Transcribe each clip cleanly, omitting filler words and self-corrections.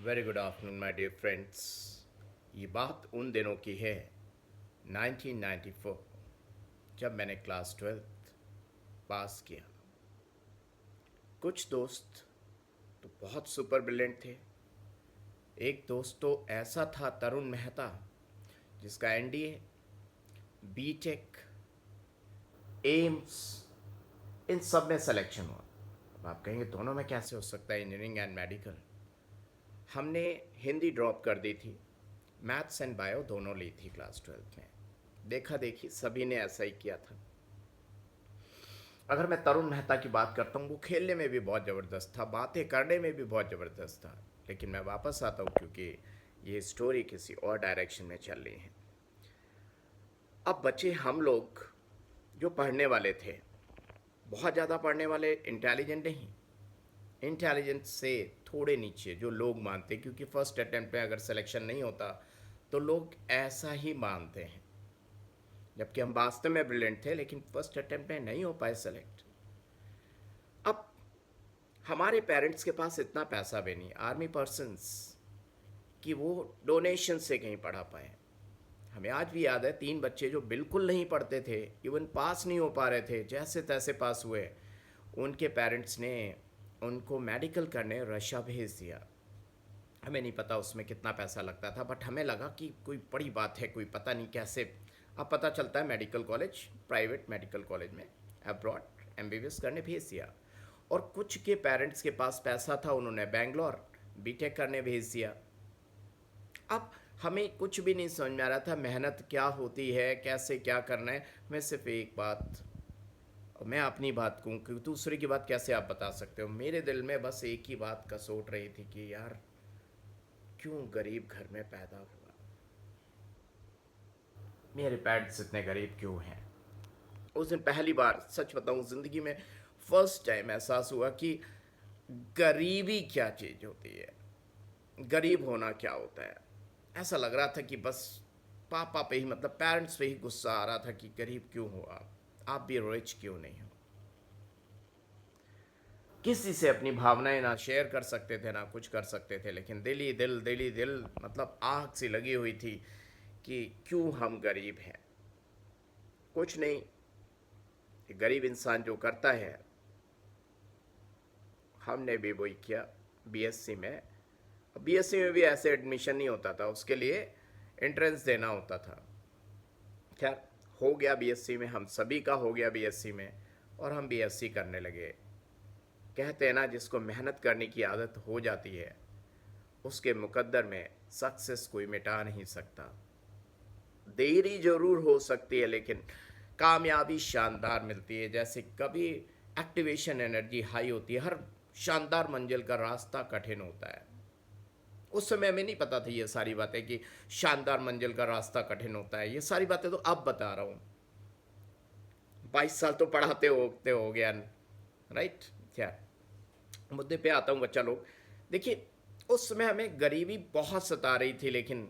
Very good afternoon my dear friends. ये बात उन दिनों की है 1994, जब मैंने क्लास 12th पास किया। कुछ दोस्त तो बहुत सुपर ब्रिलियंट थे। एक दोस्त तो ऐसा था, तरुण मेहता, जिसका एनडीए, बीटेक, एम्स, इन सब में सिलेक्शन हुआ। अब आप कहेंगे दोनों में कैसे हो सकता है, इंजीनियरिंग एंड मेडिकल। हमने हिंदी ड्रॉप कर दी थी, मैथ्स एंड बायो दोनों ली थी क्लास 12th में। देखा देखी सभी ने ऐसा ही किया था। अगर मैं तरुण मेहता की बात करता हूँ, वो खेलने में भी बहुत ज़बरदस्त था, बातें करने में भी बहुत ज़बरदस्त था। लेकिन मैं वापस आता हूँ क्योंकि ये स्टोरी किसी और डायरेक्शन में चल रही है। अब बचे हम लोग जो पढ़ने वाले थे, बहुत ज़्यादा पढ़ने वाले, इंटेलिजेंट नहीं, इंटेलिजेंस से थोड़े नीचे जो लोग मानते, क्योंकि फर्स्ट अटेम्प्ट में अगर सिलेक्शन नहीं होता तो लोग ऐसा ही मानते हैं, जबकि हम वास्तव में ब्रिलियंट थे लेकिन फर्स्ट अटेम्प्ट में नहीं हो पाए सेलेक्ट। अब हमारे पेरेंट्स के पास इतना पैसा भी नहीं, आर्मी पर्सन्स, कि वो डोनेशन से कहीं पढ़ा पाए। हमें आज भी याद है 3 बच्चे जो बिल्कुल नहीं पढ़ते थे, इवन पास नहीं हो पा रहे थे, जैसे तैसे पास हुए। उनके पेरेंट्स ने उनको मेडिकल करने रशिया भेज दिया। हमें नहीं पता उसमें कितना पैसा लगता था, बट हमें लगा कि कोई बड़ी बात है, कोई पता नहीं कैसे। अब पता चलता है medical college, private medical college में अब्रॉड एमबीबीएस करने भेज दिया। और कुछ के पेरेंट्स के पास पैसा था, उन्होंने बेंगलोर बीटेक करने भेज दिया। अब हमें कुछ भी नहीं समझ में आ रहा था मेहनत क्या होती है, कैसे क्या करना है। मैं सिर्फ एक बात, मैं अपनी बात कहूँ कि दूसरे की बात कैसे आप बता सकते हो। मेरे दिल में बस एक ही बात का सोच रही थी कि यार, क्यों गरीब घर में पैदा हुआ, मेरे पेरेंट्स इतने गरीब क्यों हैं। उस दिन पहली बार सच बताऊं, ज़िंदगी में फर्स्ट टाइम एहसास हुआ कि गरीबी क्या चीज़ होती है, गरीब होना क्या होता है। ऐसा लग रहा था कि बस पापा पे ही, मतलब पेरेंट्स पे ही गुस्सा आ रहा था कि गरीब क्यों हो आप भी रिच क्यों नहीं हो। किसी से अपनी भावनाएं ना शेयर कर सकते थे, ना कुछ कर सकते थे, लेकिन दिल ही दिल, मतलब आग सी लगी हुई थी कि क्यों हम गरीब हैं। कुछ नहीं, गरीब इंसान जो करता है, हमने भी वही किया। बीएससी में, बीएससी में भी ऐसे एडमिशन नहीं होता था, उसके लिए एंट्रेंस देना होता था। खैर, हो गया बीएससी में, हम सभी का हो गया बीएससी में, और हम बीएससी करने लगे। कहते हैं ना, जिसको मेहनत करने की आदत हो जाती है, उसके मुकद्दर में सक्सेस कोई मिटा नहीं सकता। देरी जरूर हो सकती है लेकिन कामयाबी शानदार मिलती है। जैसे कभी एक्टिवेशन एनर्जी हाई होती है, हर शानदार मंजिल का रास्ता कठिन होता है। उस समय हमें नहीं पता था ये सारी बातें कि शानदार मंजिल का रास्ता कठिन होता है। ये सारी बातें तो अब बता रहा हूँ, 22 साल तो पढ़ाते होते हो गया, राइट। क्या मुद्दे पे आता हूँ बच्चा लोग। देखिए, उस समय हमें गरीबी बहुत सता रही थी, लेकिन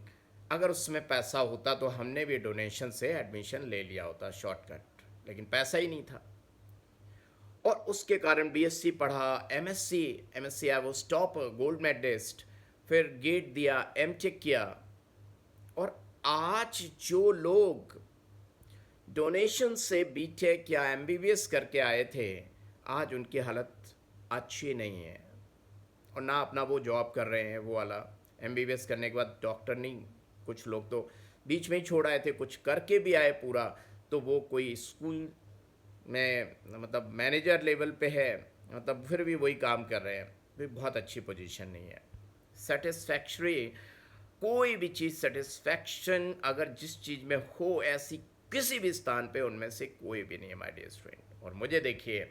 अगर उसमें पैसा होता तो हमने भी डोनेशन से एडमिशन ले लिया होता, शॉर्टकट। लेकिन पैसा ही नहीं था, और उसके कारण बीएससी पढ़ा, MSc, MSc I was top gold medalist, फिर गेट दिया, एमटेक किया। और आज जो लोग डोनेशन से बीटेक या एमबीबीएस करके आए थे, आज उनकी हालत अच्छी नहीं है, और ना अपना वो जॉब कर रहे हैं वो वाला। एमबीबीएस करने के बाद डॉक्टर नहीं, कुछ लोग तो बीच में ही छोड़ आए थे, कुछ करके भी आए पूरा, तो वो कोई स्कूल में, मतलब मैनेजर लेवल पे है, मतलब फिर भी वही काम कर रहे हैं, भी बहुत अच्छी पोजीशन नहीं है। सेटिस्फैक्ट्री, कोई भी चीज़ सेटिस्फैक्शन अगर जिस चीज़ में हो, ऐसी किसी भी स्थान पे उनमें से कोई भी नहीं है माय डियर फ्रेंड। और मुझे देखिए,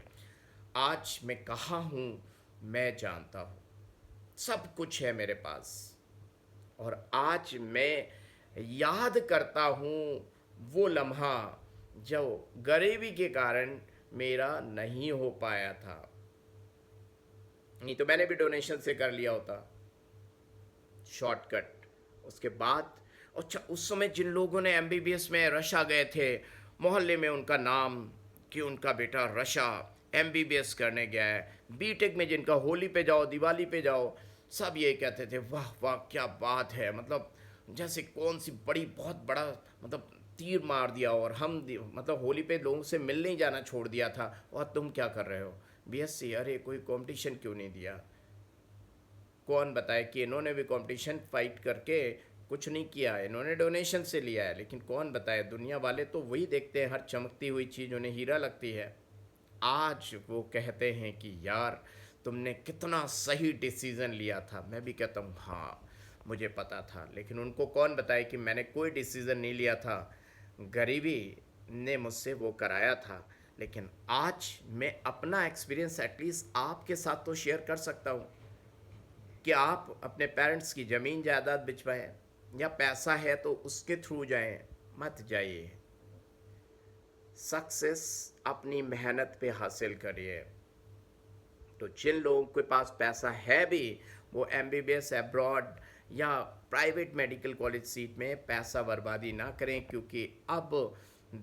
आज मैं कहाँ हूँ मैं जानता हूँ, सब कुछ है मेरे पास। और आज मैं याद करता हूँ वो लम्हा जो गरीबी के कारण मेरा नहीं हो पाया था। नहीं तो मैंने भी डोनेशन से कर लिया होता, शॉर्टकट। उसके बाद, अच्छा, उस समय जिन लोगों ने एमबीबीएस में रशा गए थे, मोहल्ले में उनका नाम कि उनका बेटा रशा एमबीबीएस करने गया है। बीटेक में जिनका होली पे जाओ, दिवाली पे जाओ, सब ये कहते थे वाह वाह क्या बात है, मतलब जैसे कौन सी बड़ी बहुत बड़ा मतलब तीर मार दिया, और मतलब होली पे लोगों से मिलने ही जाना छोड़ दिया था, और तुम क्या कर रहे हो बीएससी, अरे कोई कंपटीशन क्यों नहीं दिया। कौन बताए कि इन्होंने भी कंपटीशन फाइट करके कुछ नहीं किया है, इन्होंने डोनेशन से लिया है, लेकिन कौन बताए, दुनिया वाले तो वही देखते हैं, हर चमकती हुई चीज़ उन्हें हीरा लगती है। आज वो कहते हैं कि यार तुमने कितना सही डिसीज़न लिया था, मैं भी कहता हूँ हाँ मुझे पता था, लेकिन उनको कौन बताए कि मैंने कोई डिसीज़न नहीं लिया था, गरीबी ने मुझसे वो कराया था। लेकिन आज मैं अपना एक्सपीरियंस एटलीस्ट आपके साथ तो शेयर कर सकता हूँ कि आप अपने पेरेंट्स की ज़मीन जायदाद बिचवाएं, या पैसा है तो उसके थ्रू जाएं, मत जाइए। सक्सेस अपनी मेहनत पे हासिल करिए। तो जिन लोगों के पास पैसा है भी, वो एमबीबीएस अब्रॉड या प्राइवेट मेडिकल कॉलेज सीट में पैसा बर्बादी ना करें, क्योंकि अब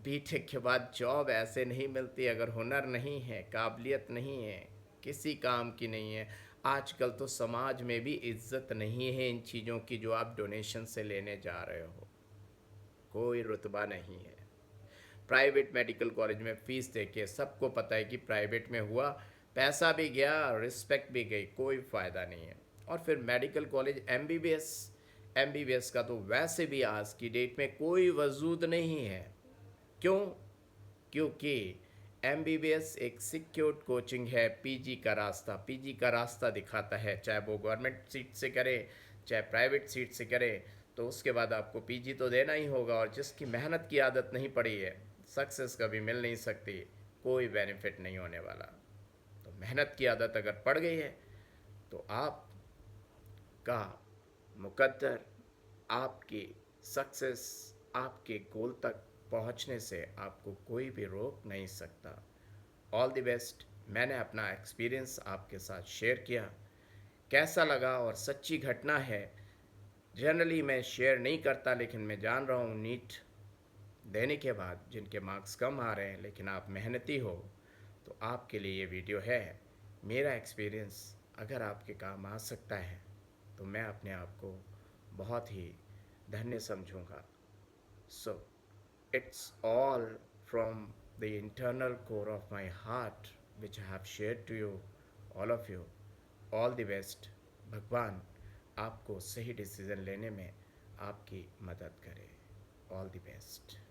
बीटेक के बाद जॉब ऐसे नहीं मिलती अगर हुनर नहीं है, काबिलियत नहीं है, किसी काम की नहीं है। आजकल तो समाज में भी इज्जत नहीं है इन चीज़ों की जो आप डोनेशन से लेने जा रहे हो, कोई रुतबा नहीं है। प्राइवेट मेडिकल कॉलेज में फ़ीस देखिए, सबको पता है कि प्राइवेट में हुआ पैसा भी गया, रिस्पेक्ट भी गई, कोई फ़ायदा नहीं है। और फिर मेडिकल कॉलेज एमबीबीएस, एमबीबीएस का तो वैसे भी आज की डेट में कोई वजूद नहीं है। क्यों? क्योंकि एमबीबीएस एक सिक्योर्ड कोचिंग है, पीजी का रास्ता, पीजी का रास्ता दिखाता है, चाहे वो गवर्नमेंट सीट से करे चाहे प्राइवेट सीट से करे, तो उसके बाद आपको पीजी तो देना ही होगा, और जिसकी मेहनत की आदत नहीं पड़ी है सक्सेस कभी मिल नहीं सकती, कोई बेनिफिट नहीं होने वाला। तो मेहनत की आदत अगर पड़ गई है तो आपका मुकद्दर, आपकी सक्सेस, आपके गोल तक पहुंचने से आपको कोई भी रोक नहीं सकता। All the best. मैंने अपना एक्सपीरियंस आपके साथ शेयर किया, कैसा लगा, और सच्ची घटना है। जनरली मैं शेयर नहीं करता, लेकिन मैं जान रहा हूँ नीट देने के बाद जिनके मार्क्स कम आ रहे हैं, लेकिन आप मेहनती हो, तो आपके लिए ये वीडियो है। मेरा एक्सपीरियंस अगर आपके काम आ सकता है तो मैं अपने आप को बहुत ही धन्य समझूंगा। So it's all from the internal core of my heart which I have share to you, all of you. All the best. भगवान आपको सही डिसीज़न लेने में आपकी मदद करे। All the best.